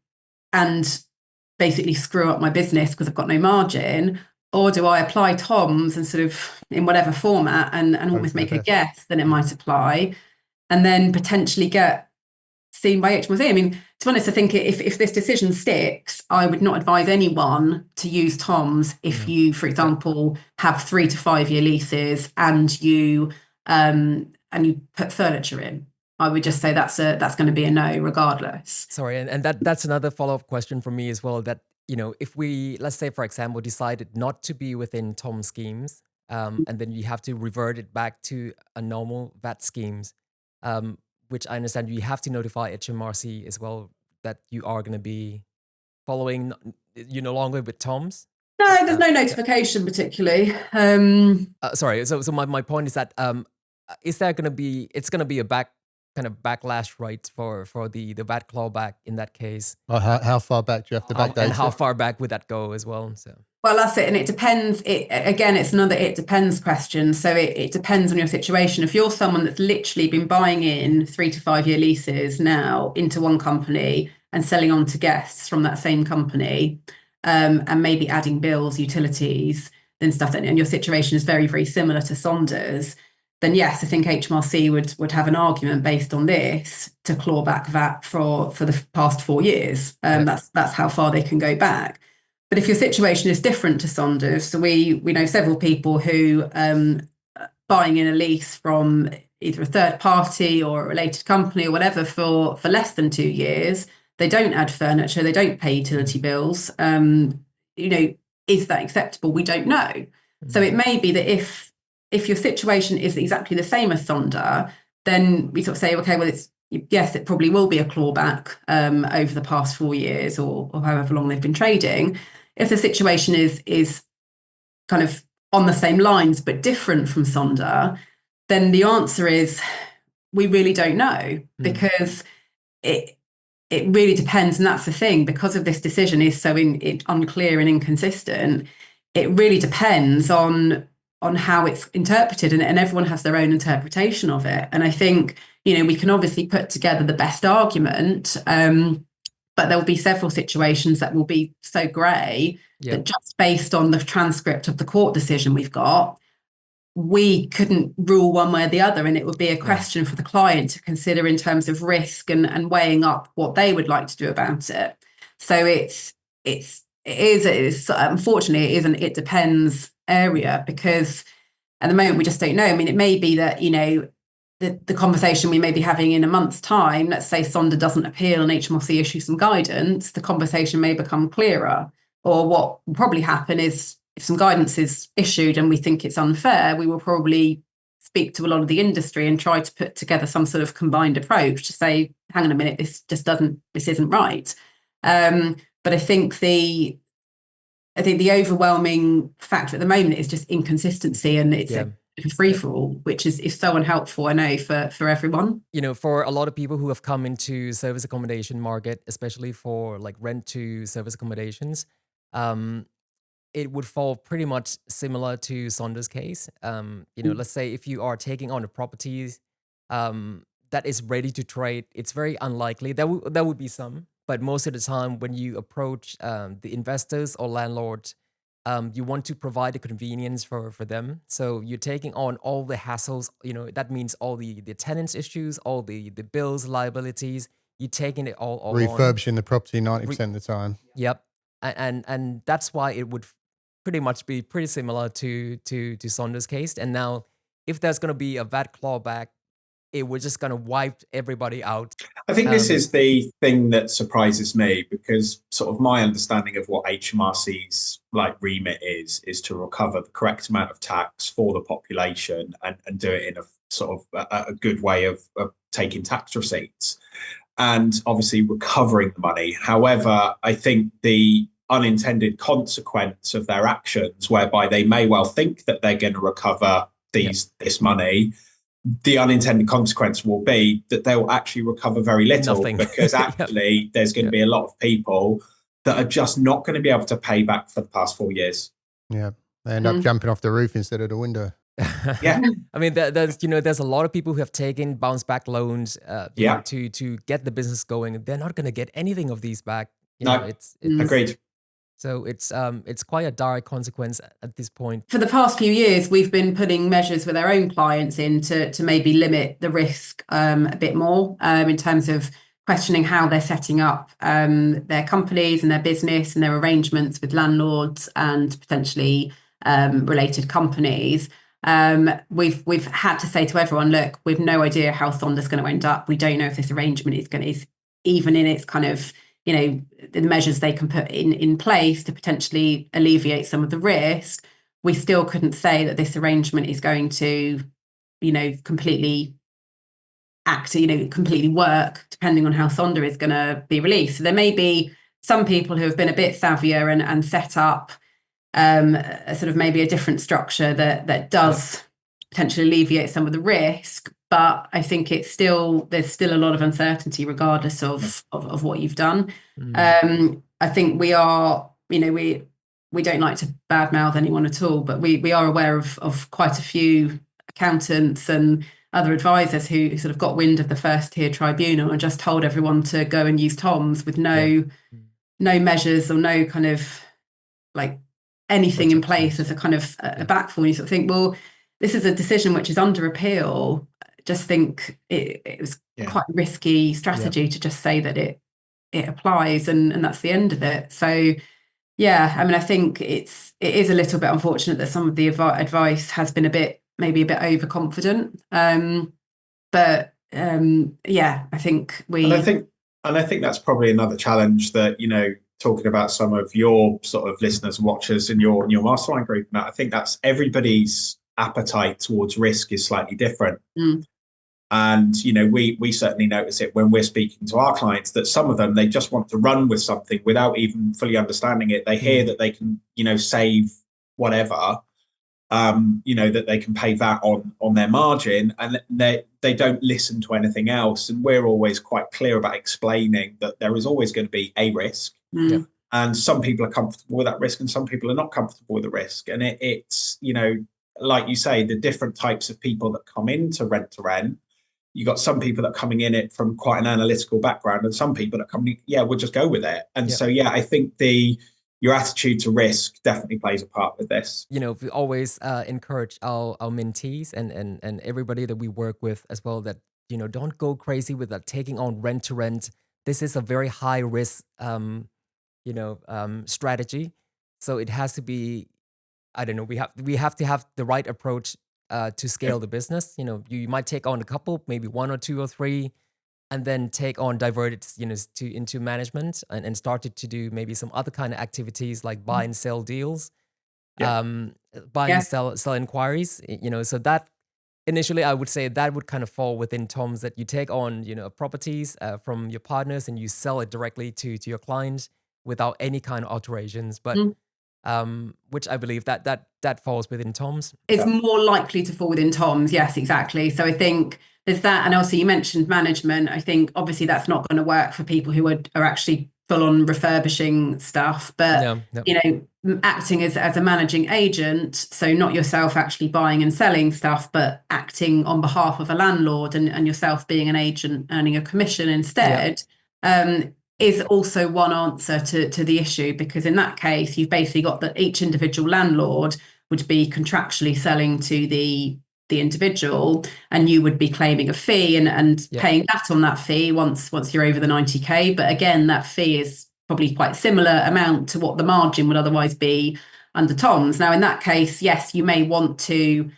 basically screw up my business because I've got no margin, or do I apply TOMS and sort of in whatever format and almost make a guess that it might apply, and then potentially get seen by HMRC? I mean, to be honest, I think if this decision sticks, I would not advise anyone to use TOMS if you, for example, have 3 to 5 year leases and you put furniture in. I would just say that's going to be a no, regardless.
Sorry, and that's another follow-up question for me as well. That if we, let's say, for example, decided not to be within TOM schemes, and then you have to revert it back to a normal VAT schemes, which I understand you have to notify HMRC as well that you are going to be following, you're no longer with TOMS.
No, there's no notification particularly.
Sorry, so my point is that is there going to be, it's going to be a back kind of backlash, right, for the VAT clawback in that case?
How far back do you have to backdate
And how
it?
far back would that go as well? So.
Well, that's it. And it depends. It's another it depends question. So it depends on your situation. If you're someone that's literally been buying in 3 to 5 year leases now into one company and selling on to guests from that same company, and maybe adding bills, utilities, and stuff, and your situation is very, very similar to Sonder's, then yes, I think HMRC would have an argument based on this to claw back VAT for the past 4 years. That's how far they can go back. But if your situation is different to Sonder's, so we know several people who buying in a lease from either a third party or a related company or whatever for less than 2 years, they don't add furniture, they don't pay utility bills. Is that acceptable? We don't know. Mm-hmm. So it may be that if your situation is exactly the same as Sonder, then we sort of say, okay, well, yes, it probably will be a clawback over the past 4 years or however long they've been trading. If the situation is kind of on the same lines but different from Sonder, then the answer is we really don't know, because it really depends. And that's the thing, because of this decision is so unclear and inconsistent, it really depends on how it's interpreted, and everyone has their own interpretation of it. And I think, we can obviously put together the best argument, but there will be several situations that will be so grey that just based on the transcript of the court decision we've got, we couldn't rule one way or the other, and it would be a question for the client to consider in terms of risk and weighing up what they would like to do about it. So it is unfortunately it is an it depends area, because at the moment we just don't know. I mean, it may be that the conversation we may be having in a month's time, let's say Sonder doesn't appeal and HMRC issues some guidance, the conversation may become clearer. Or what will probably happen is, if some guidance is issued and we think it's unfair, we will probably speak to a lot of the industry and try to put together some sort of combined approach to say, hang on a minute, this isn't right. But I think the overwhelming factor at the moment is just inconsistency, and it's a free-for-all, which is so unhelpful, I know, for everyone.
For a lot of people who have come into service accommodation market, especially for like rent to service accommodations, it would fall pretty much similar to Sonder's case. Let's say if you are taking on a property that is ready to trade, it's very unlikely. There would be some, but most of the time when you approach the investors or landlords, you want to provide a convenience for them. So you're taking on all the hassles, that means all the tenants issues, all the bills, liabilities, you're taking it all
refurbishing the property 90% of the time.
Yep. And that's why it would pretty much be pretty similar to Sonder's case. And now if there's going to be a VAT clawback, it was just going to wipe everybody out.
I think this is the thing that surprises me, because sort of my understanding of what HMRC's remit is to recover the correct amount of tax for the population and do it in a sort of a good way of taking tax receipts and obviously recovering the money. However, I think the unintended consequence of their actions, whereby they may well think that they're going to recover this money, the unintended consequence will be that they will actually recover very little.
Nothing.
Because actually there's going to be a lot of people that are just not going to be able to pay back for the past 4 years.
Yeah, they end up jumping off the roof instead of the window.
Yeah,
I mean, there's a lot of people who have taken bounce back loans to get the business going. They're not going to get anything of these back. It's
agreed.
So it's quite a direct consequence at this point.
For the past few years, we've been putting measures with our own clients in to maybe limit the risk a bit more in terms of questioning how they're setting up their companies and their business and their arrangements with landlords and potentially related companies. We've had to say to everyone, look, we've no idea how Sonder's going to end up. We don't know if this arrangement is even in its kind of, the measures they can put in place to potentially alleviate some of the risk. We still couldn't say that this arrangement is going to, completely completely work, depending on how Sonder is going to be released. So there may be some people who have been a bit savvier and set up a sort of maybe a different structure that does potentially alleviate some of the risk, but I think there's still a lot of uncertainty regardless of what you've done. I think we are, we don't like to badmouth anyone at all, but we are aware of quite a few accountants and other advisors who sort of got wind of the first tier tribunal and just told everyone to go and use Tom's with no measures or no kind of like anything in place as a kind of a backfall. You sort of think, well, this is a decision which is under appeal. Just think it was quite a risky strategy to just say that it applies and that's the end of it. So yeah, I mean, I think it is a little bit unfortunate that some of the advice has been maybe a bit overconfident. But I think
I think that's probably another challenge that, talking about some of your sort of listeners and watchers in your mastermind group. And I think that's everybody's appetite towards risk is slightly different. And, we certainly notice it when we're speaking to our clients that some of them, they just want to run with something without even fully understanding it. They hear that they can, save whatever, that they can pay that on their margin, and they don't listen to anything else. And we're always quite clear about explaining that there is always going to be a risk. And some people are comfortable with that risk and some people are not comfortable with the risk. And it's, like you say, the different types of people that come into rent to rent. You got some people that are coming in it from quite an analytical background, and some people that come, we'll just go with it. And so, I think your attitude to risk definitely plays a part with this.
We always encourage our mentees and everybody that we work with as well that, don't go crazy with taking on rent to rent. This is a very high risk, strategy. So it has to be, I don't know, we have to have the right approach to scale the business. You might take on a couple, maybe one or two or three, and then take on divert it, into management and started to do maybe some other kind of activities like buy and sell deals, buy and sell inquiries. So that initially I would say that would kind of fall within Tom's, that you take on properties from your partners and you sell it directly to your clients without any kind of alterations, but. Which I believe that falls within Tom's.
It's more likely to fall within Tom's, yes, exactly. So I think there's that, and also you mentioned management. I think obviously that's not going to work for people who are actually full on refurbishing stuff, but acting as a managing agent, so not yourself actually buying and selling stuff, but acting on behalf of a landlord and yourself being an agent earning a commission instead. Is also one answer to the issue, because in that case, you've basically got that each individual landlord would be contractually selling to the individual, and you would be claiming a fee and paying that on that fee once you're over the 90k. But again, that fee is probably quite similar amount to what the margin would otherwise be under Tom's. Now, in that case, yes, you may want to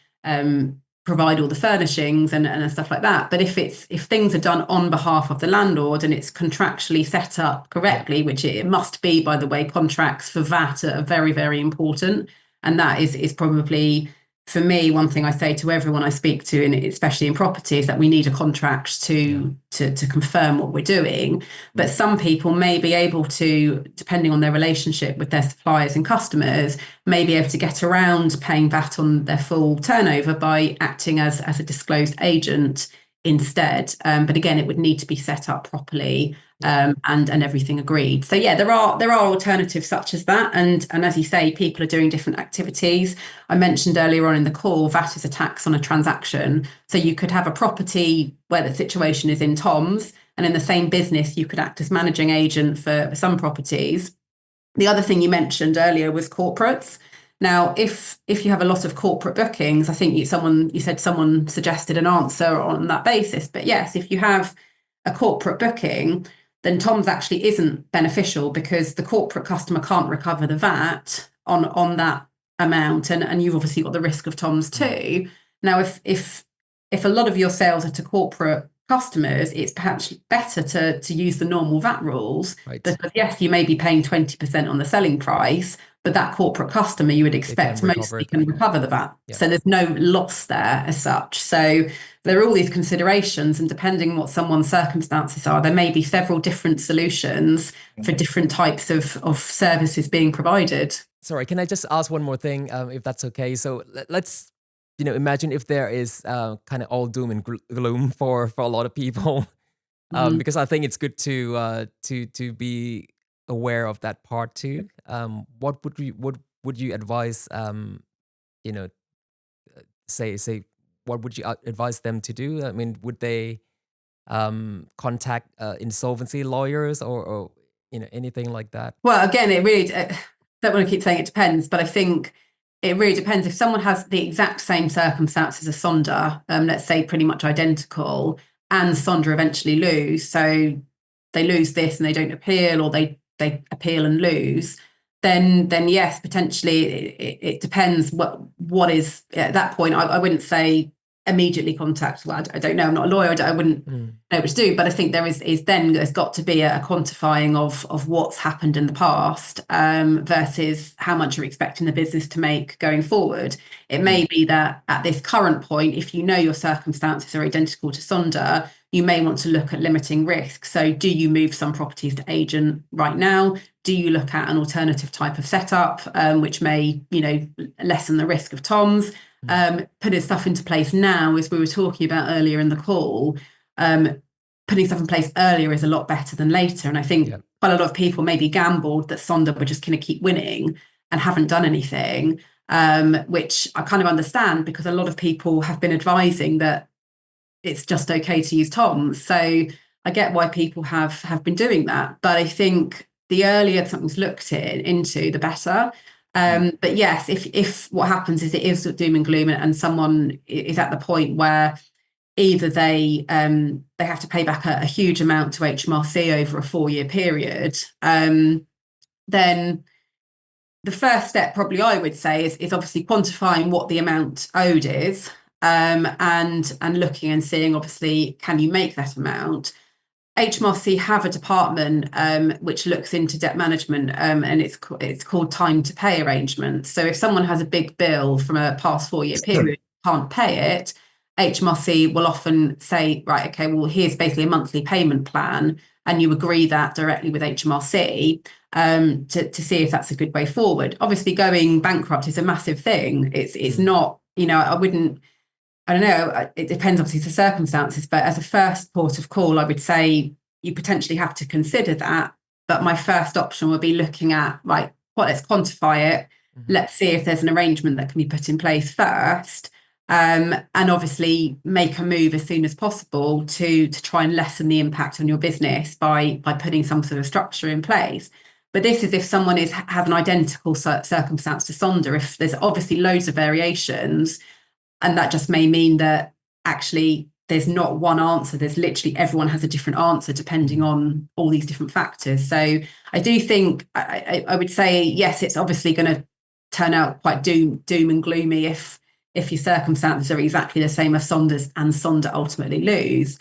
provide all the furnishings and stuff like that. But if things are done on behalf of the landlord and it's contractually set up correctly, which it must be, by the way, contracts for VAT are very, very important. And that is probably, for me, one thing I say to everyone I speak to, and especially in property, is that we need a contract to confirm what we're doing. But some people may be able to, depending on their relationship with their suppliers and customers, may be able to get around paying VAT on their full turnover by acting as a disclosed agent instead. But again, it would need to be set up properly and everything agreed. So yeah, there are alternatives such as that. And as you say, people are doing different activities. I mentioned earlier on in the call, VAT is a tax on a transaction. So you could have a property where the situation is in Tom's, and in the same business, you could act as managing agent for some properties. The other thing you mentioned earlier was corporates. Now, if you have a lot of corporate bookings, I think you said someone suggested an answer on that basis. But yes, if you have a corporate booking, then Tom's actually isn't beneficial, because the corporate customer can't recover the VAT on that amount, and you've obviously got the risk of Tom's too. Now, if a lot of your sales are to corporate customers, it's perhaps better to use the normal VAT rules, because yes, you may be paying 20% on the selling price, but that corporate customer, you would expect mostly can recover the VAT. So there's no loss there as such. So there are all these considerations, and depending on what someone's circumstances are, there may be several different solutions for different types of services being provided.
Sorry, can I just ask one more thing, if that's okay? So let's imagine if there is kind of all doom and gloom for a lot of people, because I think it's good to be aware of that part too. What would you advise? Say what would you advise them to do? I mean, would they contact insolvency lawyers or anything like that?
Well, again, it really, don't want to keep saying it depends, but I think it really depends. If someone has the exact same circumstances as Sonder, let's say pretty much identical, and Sonder eventually lose, so they lose this and they don't appeal, or they appeal and lose, then yes, potentially it depends what is at that point. I wouldn't say immediately contact. Well, I don't know. I'm not a lawyer. I wouldn't know what to do. But I think there's got to be a quantifying of what's happened in the past versus how much you're expecting the business to make going forward. It may be that at this current point, if you know your circumstances are identical to Sonder, you may want to look at limiting risk. So do you move some properties to agent right now? Do you look at an alternative type of setup, which may, lessen the risk of Tom's? Putting stuff into place now, as we were talking about earlier in the call, putting stuff in place earlier is a lot better than later. And I think quite a lot of people maybe gambled that Sonder were just going to keep winning and haven't done anything, which I kind of understand, because a lot of people have been advising that it's just okay to use Tom's. So I get why people have been doing that. But I think the earlier something's looked into, the better. But yes, if what happens is it is doom and gloom, and someone is at the point where either they have to pay back a huge amount to HMRC over a 4-year period, then the first step probably I would say is obviously quantifying what the amount owed is, and looking and seeing, obviously, can you make that amount? HMRC have a department which looks into debt management, and it's called time to pay arrangements. So if someone has a big bill from a past 4-year period, can't pay it, HMRC will often say, right, okay, well, here's basically a monthly payment plan, and you agree that directly with HMRC to see if that's a good way forward. Obviously, going bankrupt is a massive thing. It's not, I don't know, it depends obviously the circumstances, but as a first port of call, I would say you potentially have to consider that. But my first option would be looking at, right, let's quantify it. Let's see if there's an arrangement that can be put in place first. And obviously make a move as soon as possible to try and lessen the impact on your business by putting some sort of structure in place. But this is if someone has an identical circumstance to Sonder. If there's obviously loads of variations, and that just may mean that actually there's not one answer. There's literally everyone has a different answer depending on all these different factors. So I do think I would say, yes, it's obviously going to turn out quite doom and gloomy if your circumstances are exactly the same as Sonder's and Sonder ultimately lose.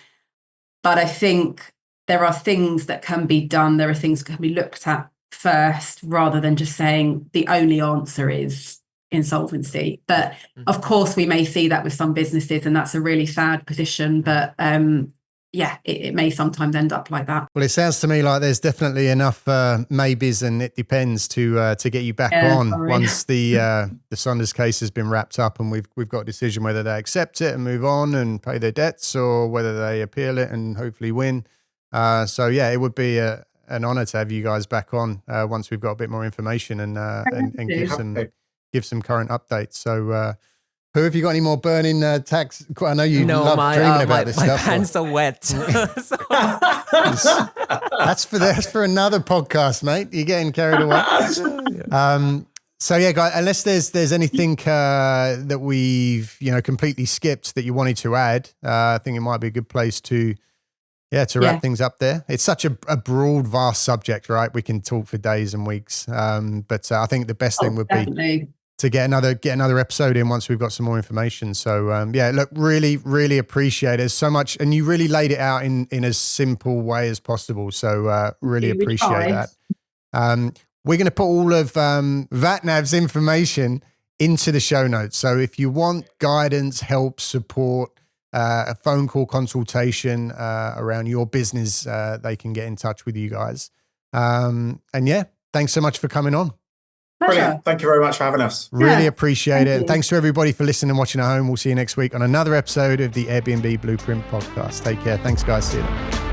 But I think there are things that can be done. There are things that can be looked at first, rather than just saying the only answer is insolvency. But of course we may see that with some businesses, and that's a really sad position, but it may sometimes end up like that.
Well, it sounds to me like there's definitely enough maybes and it depends to get you back on once the Sonder's case has been wrapped up and we've got a decision whether they accept it and move on and pay their debts, or whether they appeal it and hopefully win. So it would be an honor to have you guys back on once we've got a bit more information and give some current updates. So, Pooh, have you got any more burning tax? I know you love dreaming about this stuff.
My pants are wet.
That's for another podcast, mate. You're getting carried away. Guys, unless there's anything that we've completely skipped that you wanted to add, I think it might be a good place to wrap things up there. It's such a broad, vast subject, right? We can talk for days and weeks. But I think the best thing would be to get another episode in once we've got some more information. So look, really, really appreciate it so much. And you really laid it out in as simple way as possible. So really appreciate that. We're going to put all of VATNAV's information into the show notes. So if you want guidance, help, support, a phone call consultation around your business, they can get in touch with you guys. Thanks so much for coming on.
Pleasure.
Brilliant. Thank you very much for having us.
Really appreciate
thank
it. And
you.
thanks to everybody for listening and watching at home. We'll see you next week on another episode of the Airbnb Blueprint podcast. Take care. Thanks, guys. See you then.